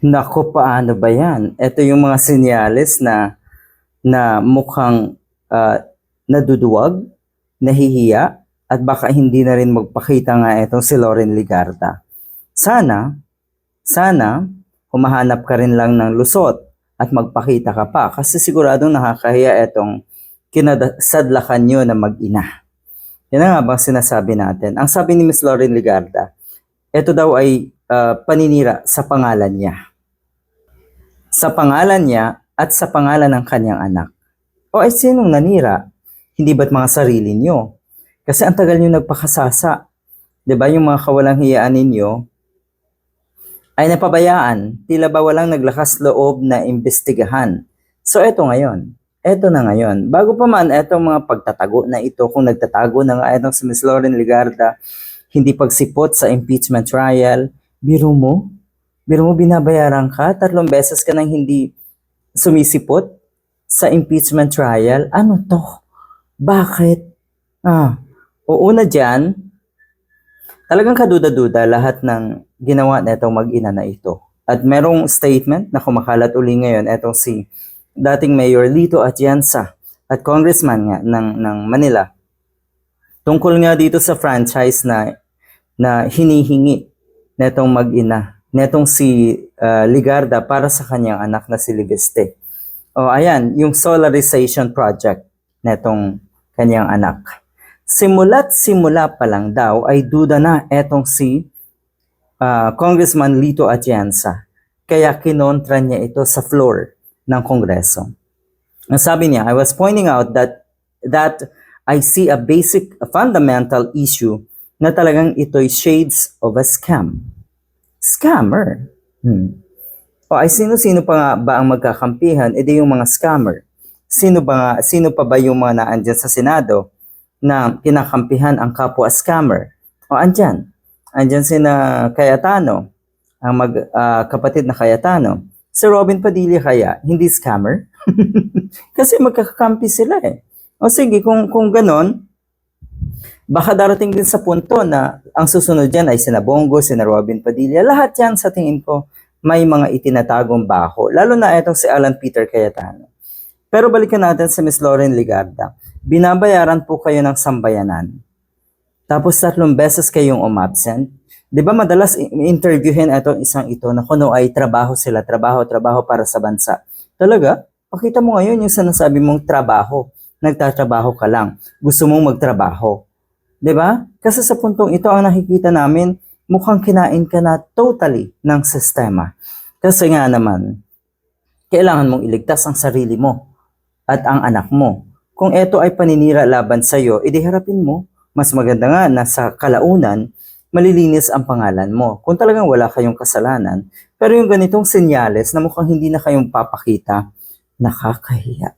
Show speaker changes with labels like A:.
A: Naku, paano ba yan? Ito yung mga senyales na mukhang naduduwag, nahihiya, at baka hindi na rin magpakita nga itong si Loren Ligarda. Sana, sana, humahanap ka rin lang ng lusot at magpakita ka pa kasi siguradong nakakahiya itong kinasadlakan nyo na mag-ina. Yan na nga bang sinasabi natin. Ang sabi ni Miss Loren Ligarda, ito daw ay paninira sa pangalan niya. Sa pangalan niya at sa pangalan ng kanyang anak. O ay sinong nanira? Hindi ba't mga sarili niyo? Kasi ang tagal niyo nagpakasasa. 'Di ba yung mga kawalang hiyaan ninyo ay napabayaan. Tila ba walang naglakas loob na imbestigahan. So eto ngayon. Eto na ngayon. Bago pa man etong mga pagtatago na ito, kung nagtatago na nga etong si Ms. Loren Ligarda, hindi pagsipot sa impeachment trial, biro mo binabayaran ka, 3 beses ka nang hindi sumisipot sa impeachment trial. Ano to? Bakit? Una dyan, talagang kaduda-duda lahat ng ginawa na itong mag-ina na ito. At merong statement na kumakalat uli ngayon, itong si dating Mayor Lito Atienza at Congressman nga ng Manila. Tungkol nga dito sa franchise na hinihingi netong mag-ina, netong si Ligarda para sa kanyang anak na si Libeste. O ayan, yung solarization project netong kanyang anak. Simula't simula pa lang daw ay duda na etong si Congressman Lito Atienza. Kaya kinontra niya ito sa floor ng Kongreso. Ang sabi niya, I was pointing out that I see a fundamental issue na talagang ito'y shades of a scam. Scammer. O ay sino-sino pa nga ba ang magkakampihan? E di yung mga scammer. Sino pa ba yung mga naandyan sa Senado na kinakampihan ang kapwa scammer? O andyan sina Cayetano, ang kapatid na Cayetano. Si Robin Padilla kaya, hindi scammer? Kasi magkakampi sila eh. O sige, kung ganon, baka darating din sa punto na ang susunod dyan ay sina Bongo, sina Robin Padilla. Lahat yan sa tingin ko may mga itinatagong baho. Lalo na itong si Alan Peter Cayetano. Pero balikan natin sa Ms. Loren Ligarda. Binabayaran po kayo ng sambayanan. Tapos 3 beses kayong umabsent. Di ba madalas interviewin itong isang ito na kuno ay trabaho sila, trabaho para sa bansa. Talaga? Pakita mo ngayon yung sinasabi mong trabaho. Nagtatrabaho ka lang. Gusto mong magtrabaho. 'Di ba? Kasi sa puntong ito ang nakikita namin, mukhang kinain ka na totally ng sistema. Kasi nga naman, kailangan mong iligtas ang sarili mo at ang anak mo. Kung ito ay paninira laban sa iyo, edi harapin mo. Mas maganda nga na sa kalaunan, malilinis ang pangalan mo. Kung talagang wala kayong kasalanan, pero yung ganitong senyales na mukhang hindi na kayong papakita, nakakahiya.